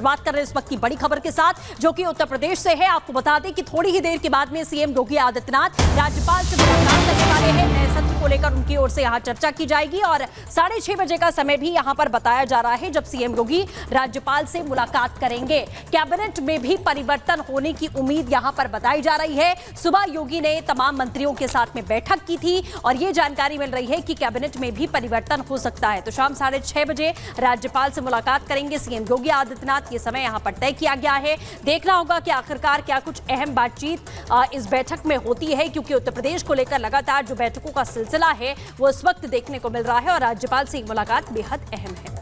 शुरुआत कर रहे हैं इस वक्त की बड़ी खबर के साथ, जो कि उत्तर प्रदेश से है। आपको बता दें कि थोड़ी ही देर के बाद में सीएम योगी आदित्यनाथ राज्यपाल से मुलाकात करने वाले हैं। नए सत्र को लेकर उनकी ओर से यहां चर्चा की जाएगी और 6:30 बजे का समय भी यहां पर बताया जा रहा है, जब सीएम योगी राज्यपाल से मुलाकात करेंगे। कैबिनेट में भी परिवर्तन होने की उम्मीद यहां पर बताई जा रही है। सुबह योगी ने तमाम मंत्रियों के साथ में बैठक की थी और ये जानकारी मिल रही है कि कैबिनेट में भी परिवर्तन हो सकता है। तो शाम 6:30 बजे राज्यपाल से मुलाकात करेंगे सीएम योगी आदित्यनाथ। ये समय यहां पर तय किया गया है। देखना होगा कि आखिरकार क्या कुछ अहम बातचीत इस बैठक में होती है, क्योंकि उत्तर प्रदेश को लेकर लगातार जो बैठकों का सिलसिला है वो इस वक्त देखने को मिल रहा है और राज्यपाल से मुलाकात बेहद अहम है।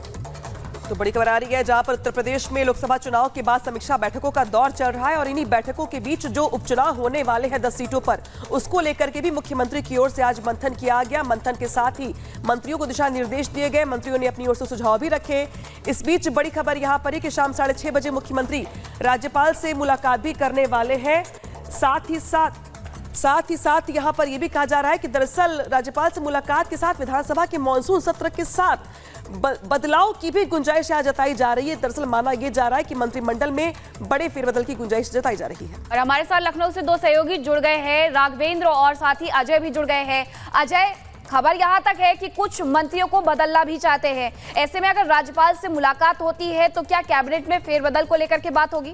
तो बड़ी खबर आ रही है, जहां पर उत्तर प्रदेश में लोकसभा चुनाव के बाद समीक्षा बैठकों का दौर चल रहा है और इन्हीं बैठकों के बीच जो उपचुनाव होने वाले हैं 10 सीटों पर, उसको लेकर के भी मुख्यमंत्री की ओर से आज मंथन किया गया। मंथन के साथ ही मंत्रियों को दिशा निर्देश दिए गए, मंत्रियों ने अपनी ओर से सुझाव भी रखे। इस बीच बड़ी खबर यहां पर है कि शाम 6:30 बजे मुख्यमंत्री राज्यपाल से मुलाकात भी करने वाले हैं। साथ ही साथ यहां पर यह भी कहा जा रहा है कि दरअसल राज्यपाल से मुलाकात के साथ विधानसभा के मॉनसून सत्र के साथ बदलाव की भी गुंजाइश यहाँ जताई जा रही है। दरअसल माना यह जा रहा है कि मंत्रिमंडल में बड़े फेरबदल की गुंजाइश जताई जा रही है। और हमारे साथ लखनऊ से 2 सहयोगी जुड़ गए हैं, राघवेंद्र और साथ ही अजय भी जुड़ गए हैं। अजय, खबर यहां तक है कि कुछ मंत्रियों को बदलना भी चाहते हैं। ऐसे में अगर राज्यपाल से मुलाकात होती है तो क्या कैबिनेट में फेरबदल को लेकर के बात होगी?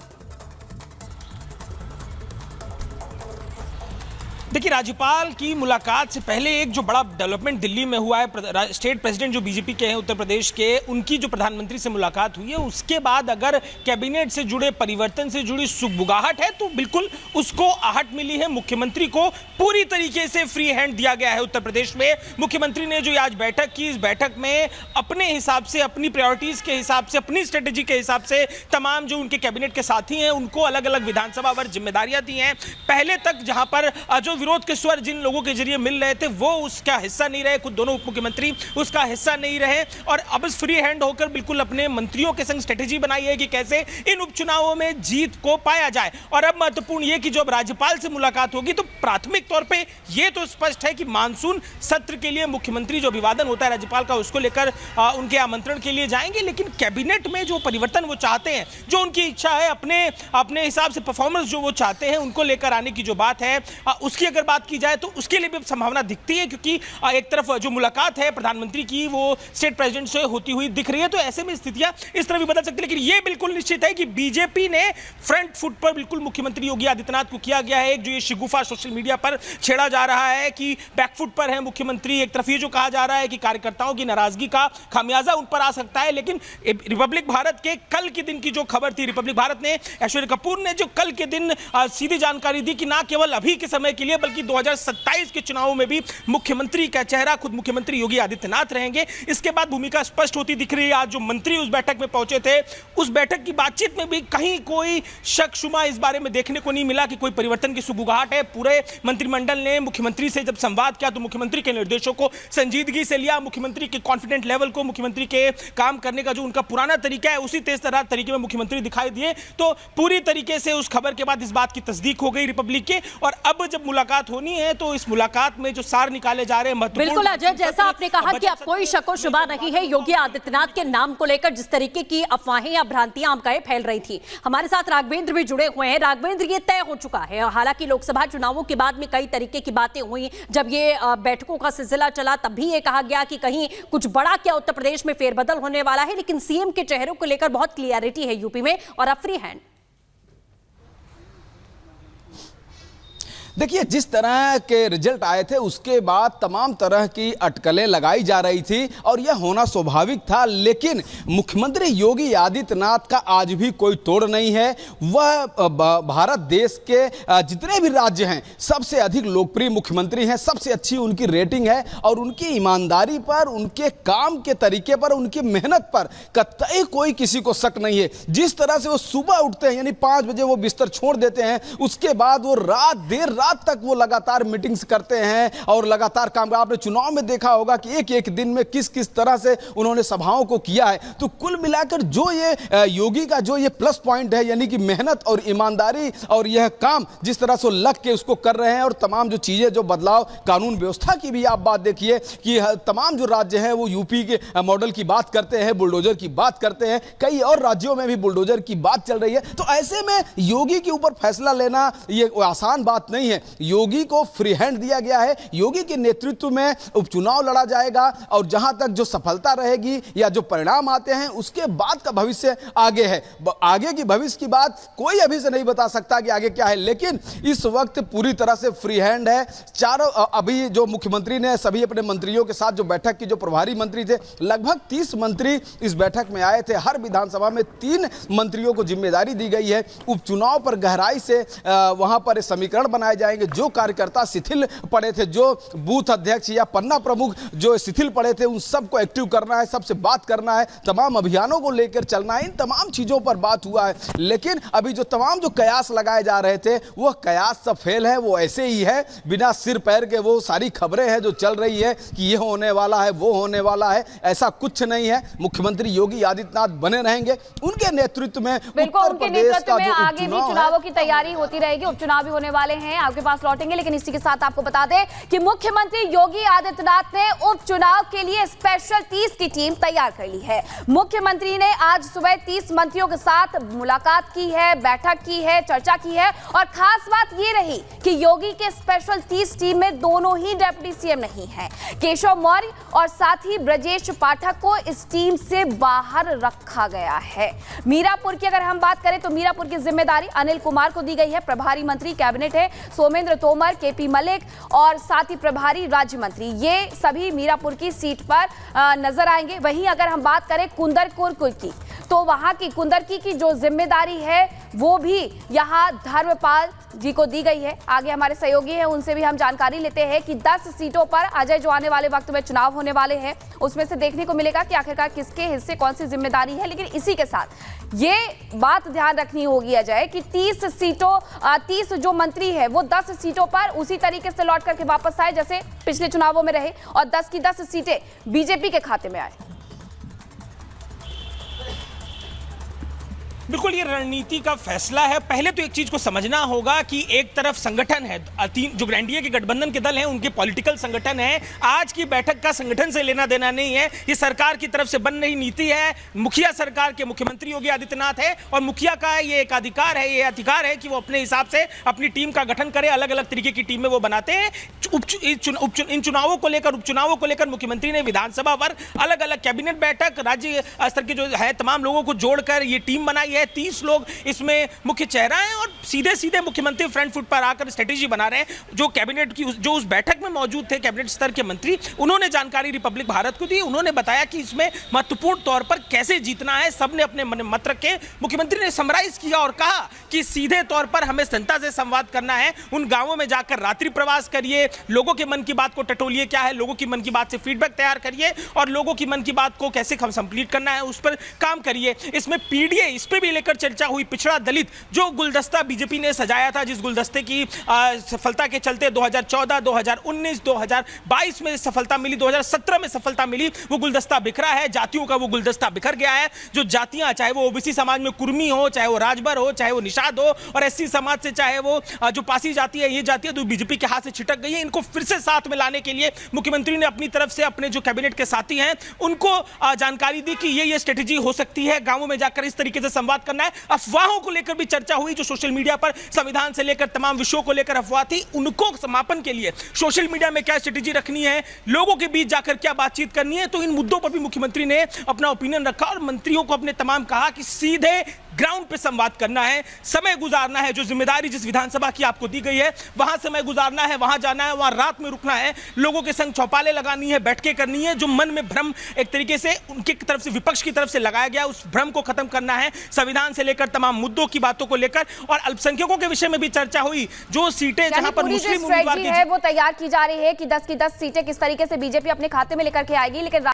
देखिए, राज्यपाल की मुलाकात से पहले एक जो बड़ा डेवलपमेंट दिल्ली में हुआ है, स्टेट प्रेसिडेंट जो बीजेपी के हैं उत्तर प्रदेश के, उनकी जो प्रधानमंत्री से मुलाकात हुई है, उसके बाद अगर कैबिनेट से जुड़े परिवर्तन से जुड़ी सुगबुगाहट है तो बिल्कुल उसको आहट मिली है। मुख्यमंत्री को पूरी तरीके से फ्री हैंड दिया गया है उत्तर प्रदेश में। मुख्यमंत्री ने जो आज बैठक की, इस बैठक में अपने हिसाब से, अपनी प्रायोरिटीज के हिसाब से, अपनी स्ट्रेटेजी के हिसाब से तमाम जो उनके कैबिनेट के साथी हैं उनको अलग अलग विधानसभा वर जिम्मेदारियां दी हैं। पहले तक जहां पर जो विरोध के स्वर जिन लोगों के जरिए मिल रहे थे वो उसका हिस्सा नहीं रहे, खुद दोनों उप मुख्यमंत्री उसका हिस्सा नहीं रहे और अब इस फ्री हैंड होकर बिल्कुल अपने मंत्रियों के संग स्ट्रेटेजी बनाई है कि कैसे इन उपचुनावों में जीत को पाया जाए। और अब महत्वपूर्ण यह कि जब राज्यपाल से मुलाकात होगी तो प्राथमिक तौर पे यह तो स्पष्ट है कि मानसून सत्र के लिए मुख्यमंत्री जो अभिवादन होता है राज्यपाल का, उसको लेकर उनके आमंत्रण के लिए जाएंगे। लेकिन कैबिनेट में जो परिवर्तन वो चाहते हैं, जो उनकी इच्छा है, अपने हिसाब से परफॉर्मेंस जो वो चाहते हैं उनको लेकर आने की जो बात है, उसकी अगर बात की जाए तो उसके लिए भी संभावना दिखती है, क्योंकि एक तरफ जो मुलाकात है प्रधानमंत्री की वो स्टेट प्रेसिडेंट से होती हुई दिख रही है। तो ऐसे में स्थितियां इस तरह भी बदल सकती है। लेकिन यह बिल्कुल निश्चित है कि बीजेपी ने फ्रंट फुट पर बिल्कुल मुख्यमंत्री योगी आदित्यनाथ को किया गया है। एक जो ये शिगुफा सोशल मीडिया पर छेड़ा जा रहा है कि बैकफुट पर है मुख्यमंत्री, एक तरफ ये जो कहा जा रहा है कि कार्यकर्ताओं की नाराजगी का खामियाजा उन पर आ सकता है। लेकिन रिपब्लिक भारत के कल के दिन की जो खबर थी, रिपब्लिक भारत ने, ऐश्वर्या कपूर ने जो कल के दिन सीधी जानकारी दी कि ना केवल अभी के समय के लिए बल्कि 2027 के चुनावों में भी मुख्यमंत्री का चेहरा खुद मुख्यमंत्री योगी आदित्यनाथ रहेंगे। इसके बाद भूमिका स्पष्ट होती दिख रही है। आज जो मंत्री उस बैठक में पहुंचे थे, उस बैठक की बातचीत में भी कहीं कोई शक शुमा इस बारे में देखने को नहीं मिला कि कोई परिवर्तन की सुगबुगाहट है। पूरे मंत्रिमंडल ने मुख्यमंत्री से जब संवाद किया तो मुख्यमंत्री के निर्देशों को संजीदगी से लिया, मुख्यमंत्री के कॉन्फिडेंट लेवल को, मुख्यमंत्री के काम करने का जो उनका पुराना तरीका है उसी तेज तरह तरीके में मुख्यमंत्री दिखाई दिए। तो पूरी तरीके से उस खबर के बाद इस बात की तस्दीक हो गई रिपब्लिक के। और अब जब मुलाकात होनी है तो इस मुलाकात में जो सार निकाले जा रहे हैं बिल्कुल अजय, जैसा आपने कहा कि अब कोई शक व शुबा नहीं है योगी आदित्यनाथ के नाम को लेकर जिस तरीके की अफवाहें या भ्रांतियां आम कहे फैल रही थी। हमारे साथ राघवेंद्र भी जुड़े हुए हैं। राघवेंद्र, ये तय हो चुका है, हालांकि लोकसभा चुनावों के बाद में कई तरीके की बातें हुई, जब ये बैठकों का सिलसिला चला तब भी ये कहा गया कि कहीं कुछ बड़ा क्या उत्तर प्रदेश में फेरबदल होने वाला है, लेकिन सीएम के चेहरों को लेकर बहुत क्लियरिटी है यूपी में और अब फ्री हैंड। देखिए, जिस तरह के रिजल्ट आए थे उसके बाद तमाम तरह की अटकलें लगाई जा रही थी और यह होना स्वाभाविक था। लेकिन मुख्यमंत्री योगी आदित्यनाथ का आज भी कोई तोड़ नहीं है। वह भारत देश के जितने भी राज्य हैं सबसे अधिक लोकप्रिय मुख्यमंत्री हैं, सबसे अच्छी उनकी रेटिंग है और उनकी ईमानदारी पर, उनके काम के तरीके पर, उनकी मेहनत पर कतई कोई किसी को शक नहीं है। जिस तरह से वो सुबह उठते हैं, यानी 5 बजे वो बिस्तर छोड़ देते हैं, उसके बाद वो देर रात बाद तक वो लगातार मीटिंग्स करते हैं और लगातार काम। आपने चुनाव में देखा होगा कि एक एक दिन में किस किस तरह से उन्होंने सभाओं को किया है। तो कुल मिलाकर जो ये योगी का जो ये प्लस पॉइंट है, यानी कि मेहनत और ईमानदारी और यह काम जिस तरह से लग के उसको कर रहे हैं, और तमाम जो चीजें, जो बदलाव कानून व्यवस्था की भी आप बात देखिए कि तमाम जो राज्य हैं वो यूपी के मॉडल की बात करते हैं, बुलडोजर की बात करते हैं, कई और राज्यों में भी बुलडोजर की बात चल रही है। तो ऐसे में योगी के ऊपर फैसला लेना ये आसान बात नहीं है। योगी को फ्री हैंड दिया गया है, योगी के नेतृत्व में उपचुनाव लड़ा जाएगा और जहां तक जो सफलता रहेगी या जो परिणाम आते हैं उसके बाद का भविष्य आगे है। आगे की भविष्य की बात कोई अभी से नहीं बता सकता कि आगे क्या है, लेकिन इस वक्त पूरी तरह से फ्री हैंड है। चारों अभी जो मुख्यमंत्री ने सभी अपने मंत्रियों के साथ जो बैठक की, जो प्रभारी मंत्री थे, लगभग 30 मंत्री इस बैठक में आए थे। हर विधानसभा में 3 मंत्रियों को जिम्मेदारी दी गई है। उपचुनाव पर गहराई से वहां पर समीकरण बनाए जाएंगे। जो कार्यकर्ता शिथिल पड़े थे, जो बूथ अध्यक्ष या पन्ना प्रमुख जो शिथिल पड़े थे, उन सबको एक्टिव करना है, सबसे बात करना है, तमाम अभियानों को लेकर चलना है। इन तमाम चीजों पर बात हुआ है। लेकिन अभी जो तमाम जो कयास लगाए जा रहे थे वह कयास सब फेल है। वो ऐसे ही है, बिना सिर पैर के वो सारी खबरें हैं जो चल रही है कि ये होने वाला है, वो होने वाला है, ऐसा कुछ नहीं है। मुख्यमंत्री योगी आदित्यनाथ बने रहेंगे, उनके नेतृत्व में बिल्कुल उत्तर उनके प्रदेश नेतृत्व का में जो आगे भी चुनावों की तैयारी होती रहेगी। उपचुनाव भी होने वाले हैं, आपके पास लौटेंगे, लेकिन इसी के साथ आपको बता दें कि मुख्यमंत्री योगी आदित्यनाथ ने उपचुनाव के लिए स्पेशल 30 की टीम तैयार कर ली है। मुख्यमंत्री ने आज सुबह 30 मंत्रियों के साथ मुलाकात की है, बैठक की है, चर्चा की है, और खास बात यह रही कि योगी के स्पेशल 30 टीम में दोनों ही डिप्टी सीएम नहीं है। केशव मौर्य और साथ ही ब्रजेश पाठक को इस टीम से बाहर रखा गया है। मीरापुर की अगर हम बात करें तो मीरापुर की जिम्मेदारी अनिल कुमार को दी गई है। प्रभारी मंत्री कैबिनेट है सोमेंद्र तोमर, केपी मलिक और साथ ही प्रभारी राज्य मंत्री, ये सभी मीरापुर की सीट पर नजर आएंगे। वहीं अगर हम बात करें कुंदरपुर की, तो वहां की कुंदरकी की जो जिम्मेदारी है वो भी यहां धर्मपाल जी को दी गई है। आगे हमारे सहयोगी हैं, उनसे भी हम जानकारी लेते हैं कि 10 सीटों पर अजय जो आने वाले वक्त में चुनाव होने वाले हैं, उसमें से देखने को मिलेगा कि आखिरकार किसके हिस्से कौन सी जिम्मेदारी है। लेकिन इसी के साथ ये बात ध्यान रखनी होगी अजय कि 30 जो मंत्री है वो 10 सीटों पर उसी तरीके से लौट करके वापस आए जैसे पिछले चुनावों में रहे, और 10 की 10 सीटें बीजेपी के खाते में आए। बिल्कुल ये रणनीति का फैसला है। पहले तो एक चीज को समझना होगा कि एक तरफ संगठन है, जो एनडीए के गठबंधन के दल हैं उनके पॉलिटिकल संगठन है। आज की बैठक का संगठन से लेना देना नहीं है, ये सरकार की तरफ से बन रही नीति है। मुखिया सरकार के मुख्यमंत्री योगी आदित्यनाथ है और मुखिया का ये एक अधिकार है, ये अधिकार है कि वो अपने हिसाब से अपनी टीम का गठन करे। अलग अलग तरीके की टीमें वो बनाते हैं। इन चुनावों को लेकर, उपचुनावों को लेकर मुख्यमंत्री ने विधानसभा पर अलग अलग कैबिनेट बैठक, राज्य स्तर के जो है तमाम लोगों को जोड़कर ये टीम बनाई है। 30 लोग इसमें मुख्य चेहरा हैं और सीधे सीधे मुख्यमंत्री फ्रंट फुट पर आकर स्ट्रेटेजी बना रहे हैं। जो कैबिनेट की जो उस बैठक में मौजूद थे कैबिनेट स्तर के मंत्री, उन्होंने जानकारी रिपब्लिक भारत को दी। उन्होंने बताया कि इसमें महत्वपूर्ण तौर पर कैसे जीतना है, सबने अपने मत रखे। मुख्यमंत्री ने समराइज किया और कहा कि सीधे तौर पर हमें जनता से संवाद करना है। उन गांवों में जाकर रात्रि प्रवास करिए, लोगों के मन की बात को टटोलिए, क्या है लोगों की मन की बात से फीडबैक तैयार करिए और लोगों की मन की बात को कैसे कंप्लीट करना है उस पर काम करिए। इसमें पीडीए, इस पे भी लेकर चर्चा हुई। पिछड़ा दलित जो गुलदस्ता बीजेपी ने सजाया था, जिस गुलदस्ते की सफलता के चलते 2014, 2019, 2022 में सफलता मिली, 2017 में सफलता मिली, वो गुलदस्ता बिखरा है। जातियों का वो गुलदस्ता बिखर गया है। जो जातियां, चाहे वो ओबीसी समाज में कुर्मी हो, चाहे वो राजभर हो, चाहे वो निषाद हो, और एससी समाज से चाहे वो जो पासी जाति है, ये जातियां तो बीजेपी के हाथ से छिटक गई है। इनको फिर से साथ में लाने के लिए मुख्यमंत्री ने अपनी तरफ से अपने जो कैबिनेट के साथी हैं उनको जानकारी दी कि ये स्ट्रेटेजी हो सकती है। गांवों में जाकर इस तरीके से संवाद करना है। अफवाहों को लेकर भी चर्चा हुई। जो सोशल मीडिया पर संविधान से लेकर तमाम विषयों को लेकर अफवाह थी, उनको समापन के लिए सोशल मीडिया में क्या स्ट्रेटेजी रखनी है, लोगों के बीच जाकर क्या बातचीत करनी है, तो इन मुद्दों पर भी मुख्यमंत्री ने अपना ओपिनियन रखा और मंत्रियों को अपने तमाम कहा कि सीधे ग्राउंड पे संवाद करना है, समय गुजारना है। जो जिम्मेदारी जिस विधानसभा की आपको दी गई है वहां समय गुजारना है, वहां जाना है, वहां रात में रुकना है, लोगों के संग चौपाले लगानी है, बैठकें करनी है। जो मन में भ्रम एक तरीके से उनकी तरफ से, विपक्ष की तरफ से लगाया गया, उस भ्रम को खत्म करना है। संविधान से लेकर तमाम मुद्दों की बातों को लेकर और अल्पसंख्यकों के विषय में भी चर्चा हुई। जो सीटें जहां पर मुस्लिम उम्मीदवार है वो तैयार की जा रही है कि 10 की 10 सीटें किस तरीके से बीजेपी अपने खाते में लेकर के आएगी। लेकिन